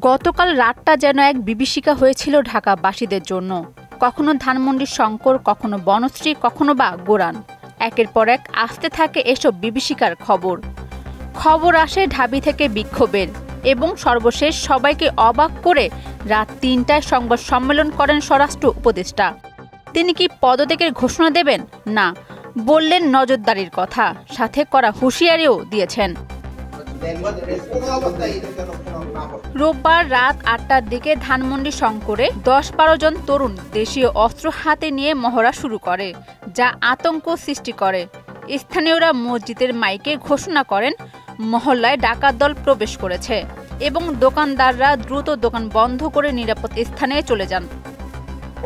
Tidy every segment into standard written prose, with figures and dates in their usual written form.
গতকাল রাতটা যেন এক বিভীষিকা হয়েছিল ঢাকাবাসীদের জন্য। কখনো ধানমন্ডির শঙ্কর, কখনো বনশ্রী, কখনো বা গোরান। একের পর এক আসতে থাকে এসব বিভীষিকার খবর আসে ঢাবি থেকে বিক্ষোভের, এবং সর্বশেষ সবাইকে অবাক করে রাত ৩টায় সংবাদ সম্মেলন করেন স্বরাষ্ট্র উপদেষ্টা। তিনি কি পদত্যাগের ঘোষণা দেবেন? না, বললেন নজরদারির কথা, সাথে করা হুঁশিয়ারিও দিয়েছেন। রোববার রাত ৮টার দিকে ধানমন্ডি শঙ্করে ১০-১২ জন তরুণ দেশীয় অস্ত্র হাতে নিয়ে মহড়া শুরু করে, যা আতঙ্ক সৃষ্টি করে। স্থানীয়রা মসজিদের মাইকে ঘোষণা করেন মহল্লায় ডাকাত দল প্রবেশ করেছে, এবং দোকানদাররা দ্রুত দোকান বন্ধ করে নিরাপদ স্থানে চলে যান।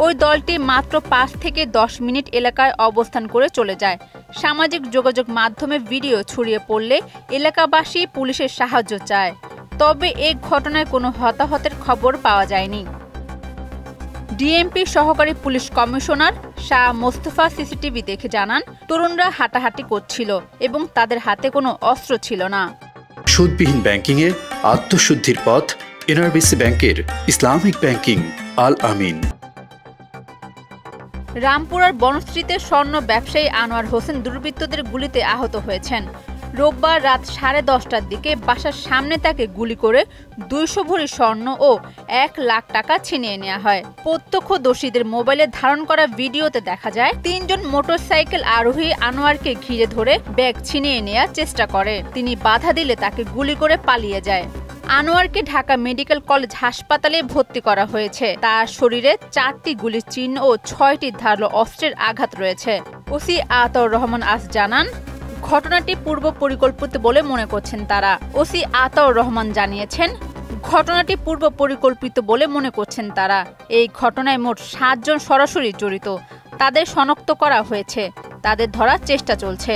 ওই দলটি মাত্র ৫ থেকে ১০ মিনিট এলাকায় অবস্থান করে চলে যায়। সামাজিক যোগাযোগ মাধ্যমে ভিডিও ছড়িয়ে পড়লে এলাকাবাসী পুলিশের সাহায্য চায়, তবে এই ঘটনায় কোনো হতাহতের খবর পাওয়া যায়নি। ডিএমপি সহকারী police commissioner Shah Mostafa CCTV দেখে জানান, তরুণরা হাঁটাহাঁটি করছিল এবং তাদের হাতে কোনো অস্ত্র ছিল না। সুদবিহীন ব্যাংকিংয়ে আত্মশুদ্ধির পথ, এনআরবিসি ব্যাংকের ইসলামিক ব্যাংকিং, আল আমিন। রামপুরার বনশ্রীতে স্বর্ণ ব্যবসায়ী আনোয়ার হোসেন দুর্বৃত্তদের গুলিতে আহত হয়েছেন। রোববার রাত 10:30টার দিকে বাসার সামনে তাকে গুলি করে ২০০ ভরি স্বর্ণ ও ১ লাখ টাকা ছিনিয়ে নেওয়া হয়। প্রত্যক্ষদর্শীদের মোবাইলে ধারণ করা ভিডিওতে দেখা যায় ৩ জন মোটরসাইকেল আরোহী আনোয়ারকে ঘিরে ধরে ব্যাগ ছিনিয়ে নেওয়ার চেষ্টা করে। তিনি বাধা দিলে তাকে গুলি করে পালিয়ে যায়। আনোয়ারকে ঢাকা মেডিকেল কলেজ হাসপাতালে ভর্তি করা হয়েছে। তার শরীরে 4টি গুলির চিহ্ন ও 6টি ধারালো অস্ত্রের আঘাত রয়েছে। ওসি আতাউর রহমান আস জানান, ঘটনাটি পূর্ব পরিকল্পিত বলে মনে করছেন তারা। ওসি আতাউর রহমান জানিয়েছেন, ঘটনাটি পূর্ব পরিকল্পিত বলে মনে করছেন তারা। এই ঘটনায় মোট 7 জন সরাসরি জড়িত। তাদের শনাক্ত করা হয়েছে, তাদের ধরার চেষ্টা চলছে।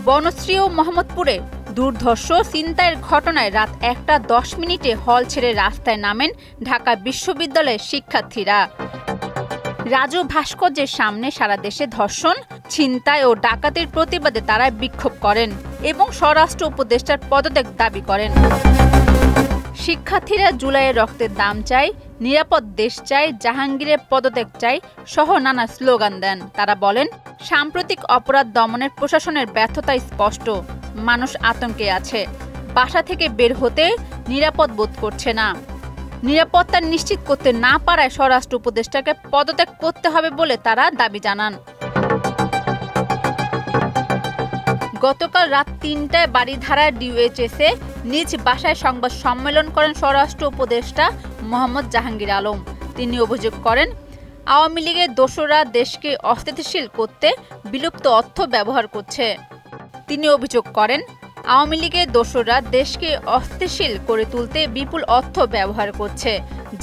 বনশ্রী ও মোহাম্মদপুরে দুর্ধর্ষ ছিনতাইয়ের ঘটনায় রাত 1:10 হল ছেড়ে রাস্তায় নামেন ঢাকা বিশ্ববিদ্যালয়ের শিক্ষার্থীরা। রাজু ভাস্কর্যের সামনে সারা দেশে ধর্ষণ, ছিনতাই ও ডাকাতির প্রতিবাদে তারা বিক্ষোভ করেন এবং স্বরাষ্ট্র উপদেষ্টার পদত্যাগ দাবি করেন। শিক্ষার্থীরা জুলাইয়ের রক্তের দাম চাই, নিরাপদ দেশ চাই, জাহাঙ্গীরের পদত্যাগ চাই সহ নানা স্লোগান দেন। তারা বলেন, সাম্প্রতিক অপরাধ দমনের প্রশাসনের ব্যর্থতা স্পষ্ট। মানুষ আতঙ্কে আছে, বাসা থেকে বের হতে নিরাপদ বোধ করছে না। নিরাপত্তা নিশ্চিত করতে না পারায় স্বরাষ্ট্র উপদেষ্টাকে পদত্যাগ করতে হবে বলে তারা দাবি জানান। গতকাল রাত ৩টায় বারিধারার ডিওএইচএসে নিজ বাসায় সংবাদ সম্মেলন করেন স্বরাষ্ট্র উপদেষ্টা মোহাম্মদ জাহাঙ্গীর আলম। তিনি অভিযোগ করেন, আওয়ামী লীগের দোসররা দেশকে অস্থিতিশীল করতে বিলুপ্ত অর্থ ব্যবহার করছে। তিনি অভিযোগ করেন, আওয়ামী লীগের দোসররা দেশকে অস্থিতিশীল করে তুলতে বিপুল অর্থ ব্যবহার করছে,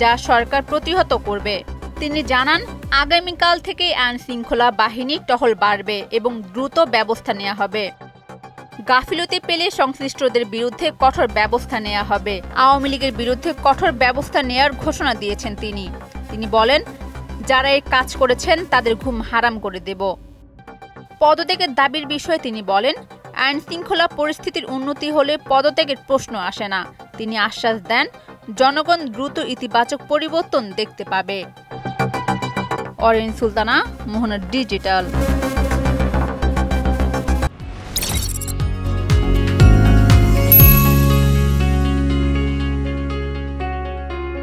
যা সরকার প্রতিহত করবে। তিনি জানান, আগামীকাল থেকে আইন শৃঙ্খলা বাহিনী টহল বাড়বে এবং দ্রুত ব্যবস্থা নেওয়া হবে। গাফিলতি পেলে সংশ্লিষ্টদের বিরুদ্ধে কঠোর ব্যবস্থা নেওয়া হবে। আওয়ামী লীগের বিরুদ্ধে কঠোর ব্যবস্থা নেওয়ার ঘোষণা দিয়েছেন তিনি বলেন, যারা এই কাজ করেছেন তাদের ঘুম হারাম করে দেব। পদত্যাগের দাবির বিষয়ে তিনি বলেন, আইন শৃঙ্খলা পরিস্থিতির উন্নতি হলে পদত্যাগের প্রশ্ন আসে না। তিনি আশ্বাস দেন, জনগণ দ্রুত ইতিবাচক পরিবর্তন দেখতে পাবে। অরেঞ্জ সুলতানা, মোহনা ডিজিটাল।